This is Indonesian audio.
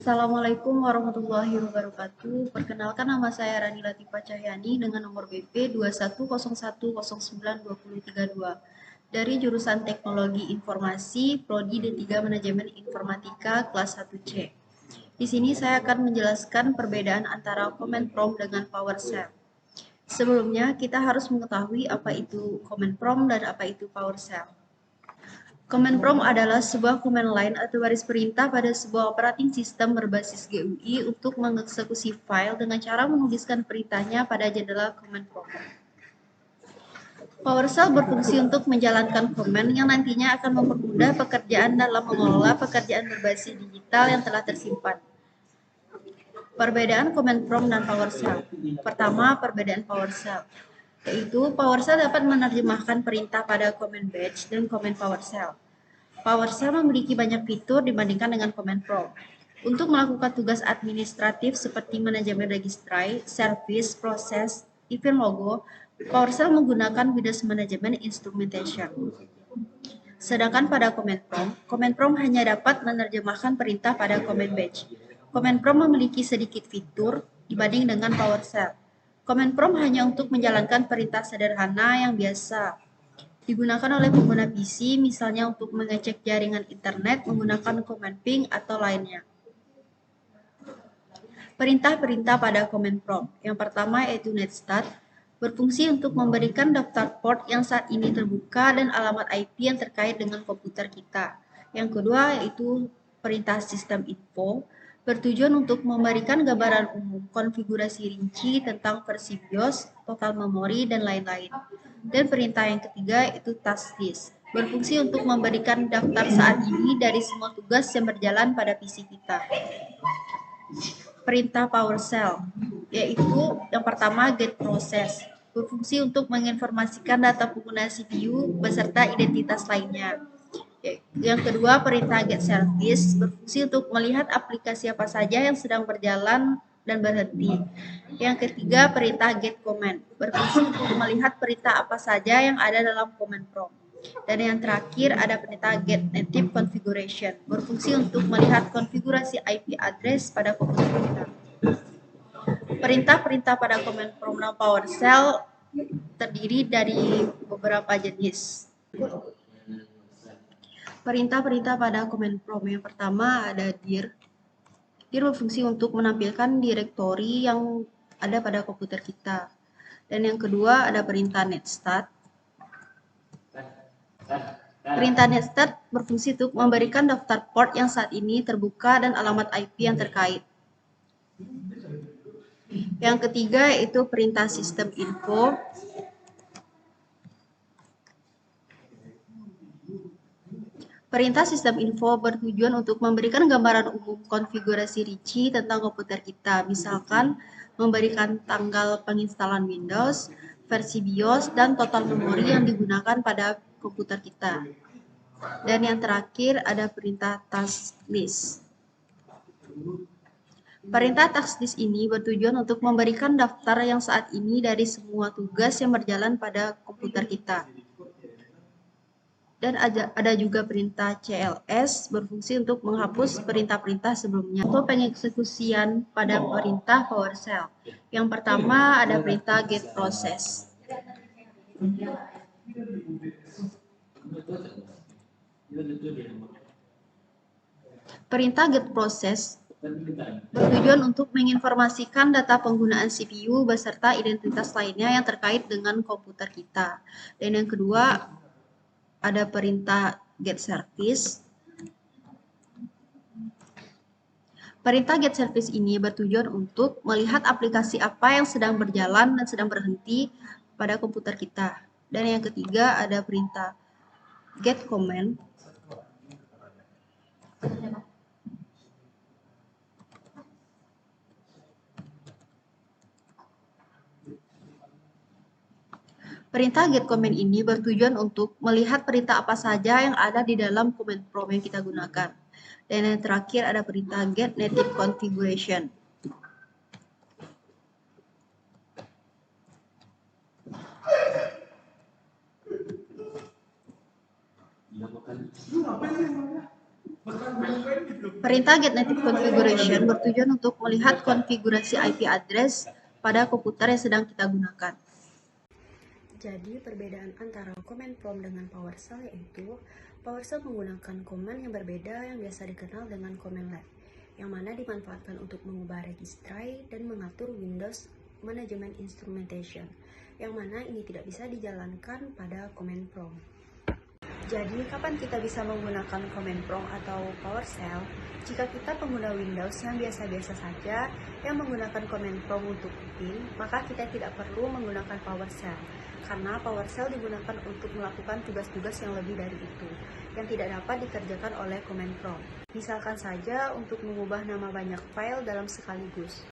Assalamualaikum warahmatullahi wabarakatuh. Perkenalkan, nama saya Rani Latifah Cahyani dengan nomor BP 2101092032 dari jurusan Teknologi Informasi Prodi D3 Manajemen Informatika kelas 1C. Di sini saya akan menjelaskan perbedaan antara Command Prompt dengan PowerShell. Sebelumnya, kita harus mengetahui apa itu Command Prompt dan apa itu PowerShell. Command prompt adalah sebuah command line atau baris perintah pada sebuah operating system berbasis GUI untuk mengeksekusi file dengan cara menuliskan perintahnya pada jendela command prompt. PowerShell berfungsi untuk menjalankan command yang nantinya akan mempermudah pekerjaan dalam mengelola pekerjaan berbasis digital yang telah tersimpan. Perbedaan command prompt dan PowerShell. Pertama, perbedaan PowerShell, yaitu PowerShell dapat menerjemahkan perintah pada command batch dan command PowerShell. PowerShell memiliki banyak fitur dibandingkan dengan Command Prompt. Untuk melakukan tugas administratif seperti manajemen registry, service, proses, event logo, PowerShell menggunakan Windows Management Instrumentation. Sedangkan pada Command Prompt hanya dapat menerjemahkan perintah pada Command Batch. Command Prompt memiliki sedikit fitur dibanding dengan PowerShell. Command Prompt hanya untuk menjalankan perintah sederhana yang biasa digunakan oleh pengguna PC, misalnya untuk mengecek jaringan internet menggunakan command ping atau lainnya. Perintah-perintah pada command prompt. Yang pertama yaitu netstart, berfungsi untuk memberikan daftar port yang saat ini terbuka dan alamat IP yang terkait dengan komputer kita. Yang kedua yaitu perintah sistem info, bertujuan untuk memberikan gambaran umum, konfigurasi rinci tentang versi BIOS, total memori, dan lain-lain. Dan perintah yang ketiga yaitu task list, berfungsi untuk memberikan daftar saat ini dari semua tugas yang berjalan pada PC kita. Perintah PowerShell, yaitu yang pertama get process, berfungsi untuk menginformasikan data pengguna CPU beserta identitas lainnya. Yang kedua, perintah get service, berfungsi untuk melihat aplikasi apa saja yang sedang berjalan dan berhenti. Yang ketiga, perintah get command, berfungsi untuk melihat perintah apa saja yang ada dalam command prompt. Dan yang terakhir ada perintah get native configuration, berfungsi untuk melihat konfigurasi IP address pada komputer kita. Perintah-perintah pada command prompt dan PowerShell terdiri dari beberapa jenis. Perintah-perintah pada command prompt. Yang pertama ada dir. Dir berfungsi untuk menampilkan direktori yang ada pada komputer kita. Dan yang kedua ada perintah netstart. Perintah netstart berfungsi untuk memberikan daftar port yang saat ini terbuka dan alamat IP yang terkait. Yang ketiga yaitu perintah sistem info. Perintah sistem info bertujuan untuk memberikan gambaran umum konfigurasi rinci tentang komputer kita, misalkan memberikan tanggal penginstalan Windows, versi BIOS, dan total memori yang digunakan pada komputer kita. Dan yang terakhir ada perintah task list. Perintah task list ini bertujuan untuk memberikan daftar yang saat ini dari semua tugas yang berjalan pada komputer kita. Dan ada juga perintah CLS, berfungsi untuk menghapus perintah-perintah sebelumnya. Atau pengeksekusian pada perintah PowerShell. Yang pertama ada perintah get process. Perintah get process bertujuan untuk menginformasikan data penggunaan CPU beserta identitas lainnya yang terkait dengan komputer kita. Dan yang kedua ada perintah get service. Perintah get service ini bertujuan untuk melihat aplikasi apa yang sedang berjalan dan sedang berhenti pada komputer kita. Dan yang ketiga ada perintah get command. Perintah get command ini bertujuan untuk melihat perintah apa saja yang ada di dalam command prompt yang kita gunakan. Dan yang terakhir ada perintah get native configuration. Perintah getNative configuration bertujuan untuk melihat konfigurasi IP address pada komputer yang sedang kita gunakan. Jadi, perbedaan antara command prompt dengan PowerShell yaitu PowerShell menggunakan command yang berbeda yang biasa dikenal dengan command line, yang mana dimanfaatkan untuk mengubah registry dan mengatur Windows Management Instrumentation, yang mana ini tidak bisa dijalankan pada command prompt. Jadi, kapan kita bisa menggunakan command prompt atau PowerShell? Jika kita pengguna Windows yang biasa-biasa saja, yang menggunakan command prompt untuk pin, maka kita tidak perlu menggunakan PowerShell, karena PowerShell digunakan untuk melakukan tugas-tugas yang lebih dari itu, yang tidak dapat dikerjakan oleh command prompt. Misalkan saja untuk mengubah nama banyak file dalam sekaligus.